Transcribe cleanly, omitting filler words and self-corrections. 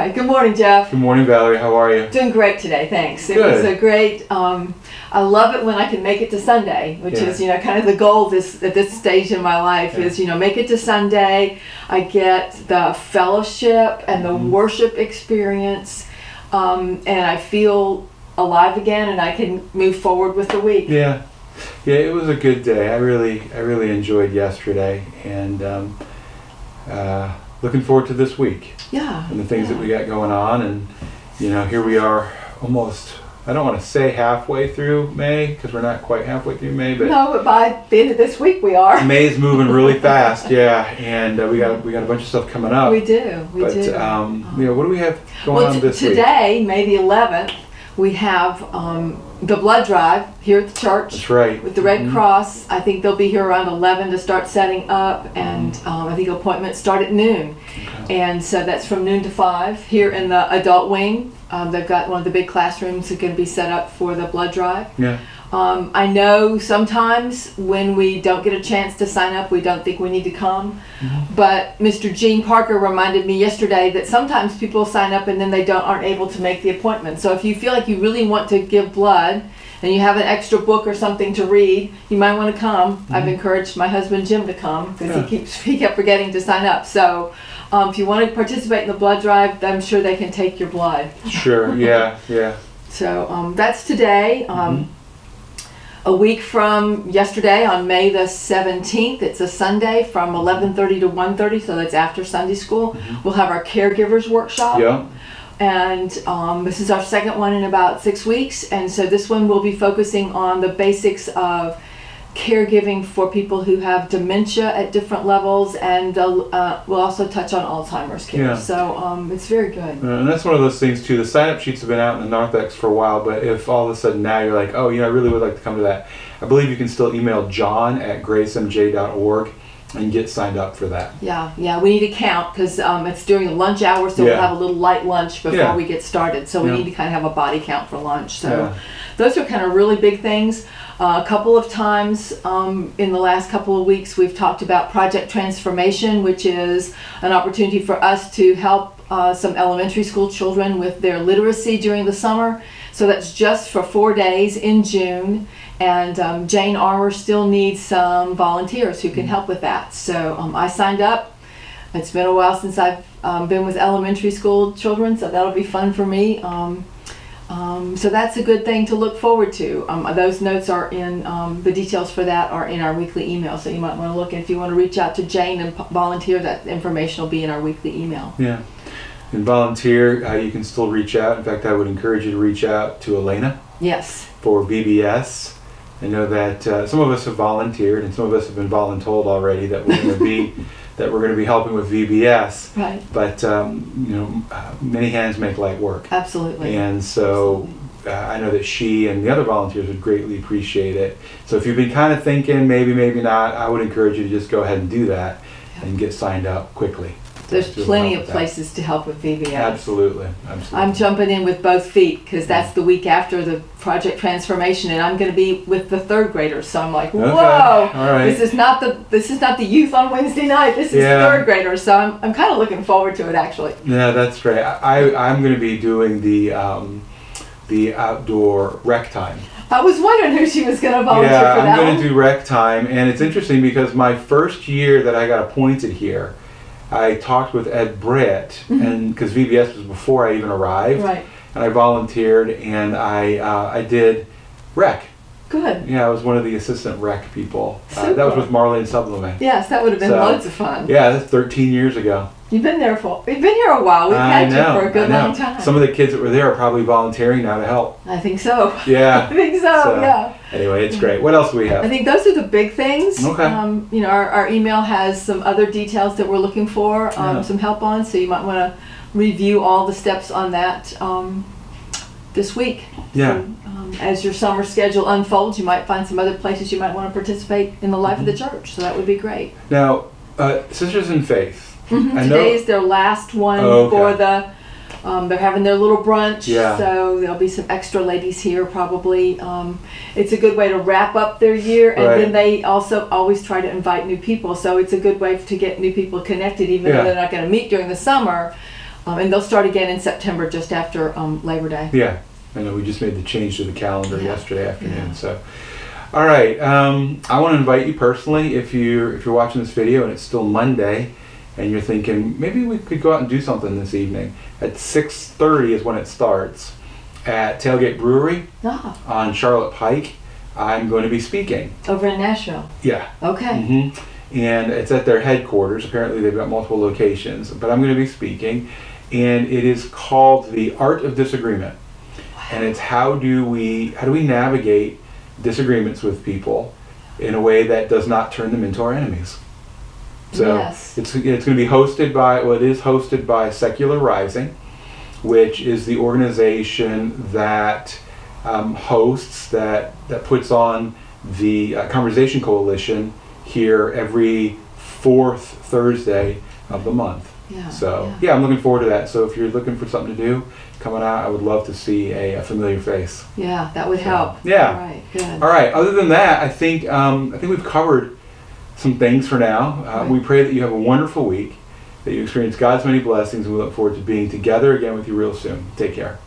right. Good morning, Jeff. Good morning, Valerie. How are you? Doing great today, thanks. Good. It was a great, I love it when I can make it to Sunday, which is, kind of the goal at this stage in my life is, make it to Sunday. I get the fellowship and the worship experience, and I feel alive again, and I can move forward with the week. Yeah, it was a good day. I really enjoyed yesterday, and looking forward to this week. Yeah. And the things that we got going on, and here we are almost. I don't want to say halfway through May because we're not quite halfway through May, but no, but by the end of this week we are. May's moving really fast, and we got a bunch of stuff coming up. We do. What do we have going on this week? Today, May the 11th, we have the blood drive here at the church. That's right. With the Red Cross. I think they'll be here around 11 to start setting up, and I think appointments start at noon. Okay. And so that's from noon to 5 here in the adult wing. They've got one of the big classrooms that are going to be set up for the blood drive. Yeah. I know sometimes when we don't get a chance to sign up, we don't think we need to come. Mm-hmm. But Mr. Gene Parker reminded me yesterday that sometimes people sign up and then they aren't able to make the appointment. So if you feel like you really want to give blood and you have an extra book or something to read, you might want to come. Mm-hmm. I've encouraged my husband Jim to come because he kept forgetting to sign up. So if you want to participate in the blood drive, I'm sure they can take your blood. Sure. Yeah. So that's today. A week from yesterday, on May the 17th, it's a Sunday from 11:30 to 1:30, so that's after Sunday school. We'll have our caregivers workshop. Yeah. And this is our second one in about 6 weeks, and so this one will be focusing on the basics of caregiving for people who have dementia at different levels, and we'll also touch on Alzheimer's care. Yeah. So it's very good. And that's one of those things too. The sign-up sheets have been out in the Narthex for a while, but if all of a sudden now you're like, I really would like to come to that, I believe you can still email john@gracemj.org and get signed up for that. Yeah. We need to count because it's during the lunch hour, so we'll have a little light lunch before we get started. So we need to kind of have a body count for lunch. So those are kind of really big things. A couple of times in the last couple of weeks, we've talked about Project Transformation, which is an opportunity for us to help some elementary school children with their literacy during the summer. So that's just for 4 days in June. And Jane Armour still needs some volunteers who can help with that. So I signed up. It's been a while since I've been with elementary school children, so that'll be fun for me. So that's a good thing to look forward to. Those notes are in, the details for that are in our weekly email, so you might want to look. And if you want to reach out to Jane and volunteer, that information will be in our weekly email. Yeah. And volunteer, you can still reach out. In fact, I would encourage you to reach out to Elena. Yes. For VBS. I know that some of us have volunteered, and some of us have been voluntold already that we're going to be helping with VBS. Right. But many hands make light work. Absolutely. And so I know that she and the other volunteers would greatly appreciate it. So if you've been kind of thinking maybe not, I would encourage you to just go ahead and do that and get signed up quickly. There's plenty of places to help with VBS. Absolutely. I'm jumping in with both feet because that's the week after the Project Transformation, and I'm going to be with the third graders. So I'm like, whoa! All right. This is not the youth on Wednesday night. This is third graders. So I'm kind of looking forward to it actually. Yeah, that's great. I'm going to be doing the outdoor rec time. I was wondering who she was going to volunteer for that. Yeah, I'm going to do rec time, and it's interesting because my first year that I got appointed here, I talked with Ed Britt, and because VBS was before I even arrived, right. And I volunteered, and I did rec. Good. Yeah, I was one of the assistant rec people. That was with Marlene Sublime. Yes, that would have been loads of fun. Yeah, that's 13 years ago. You've been here a while. We've had you for a good long time. Some of the kids that were there are probably volunteering now to help. I think so. Yeah. I think so, yeah. Anyway, it's great. What else do we have? I think those are the big things. Okay. Our email has some other details that we're looking for, some help on, so you might want to review all the steps on that this week. Yeah. So, as your summer schedule unfolds, you might find some other places you might want to participate in the life of the church, so that would be great. Now, Sisters in Faith. Today is their last one for the, they're having their little brunch, so there'll be some extra ladies here probably. It's a good way to wrap up their year, and then they also always try to invite new people, so it's a good way to get new people connected, even though they're not going to meet during the summer. And they'll start again in September, just after Labor Day. Yeah, I know we just made the change to the calendar yesterday afternoon. Yeah. So, all right, I want to invite you personally, if you're watching this video and it's still Monday, and you're thinking maybe we could go out and do something this evening. At 6:30 is when it starts at Tailgate Brewery on Charlotte Pike. I'm going to be speaking. Over in Nashville. Yeah. Okay. And it's at their headquarters. Apparently they've got multiple locations, but I'm going to be speaking, and it is called The Art of Disagreement. Wow. And it's how do we navigate disagreements with people in a way that does not turn them into our enemies. So it's going to be hosted by Secular Rising, which is the organization that hosts, that puts on the Conversation Coalition here every fourth Thursday of the month. Yeah, I'm looking forward to that. So if you're looking for something to do coming out, I would love to see a familiar face. Yeah, that would help. Yeah. All right, good. All right. Other than that, I think we've covered some things for now. Right. We pray that you have a wonderful week, that you experience God's many blessings, and we look forward to being together again with you real soon. Take care.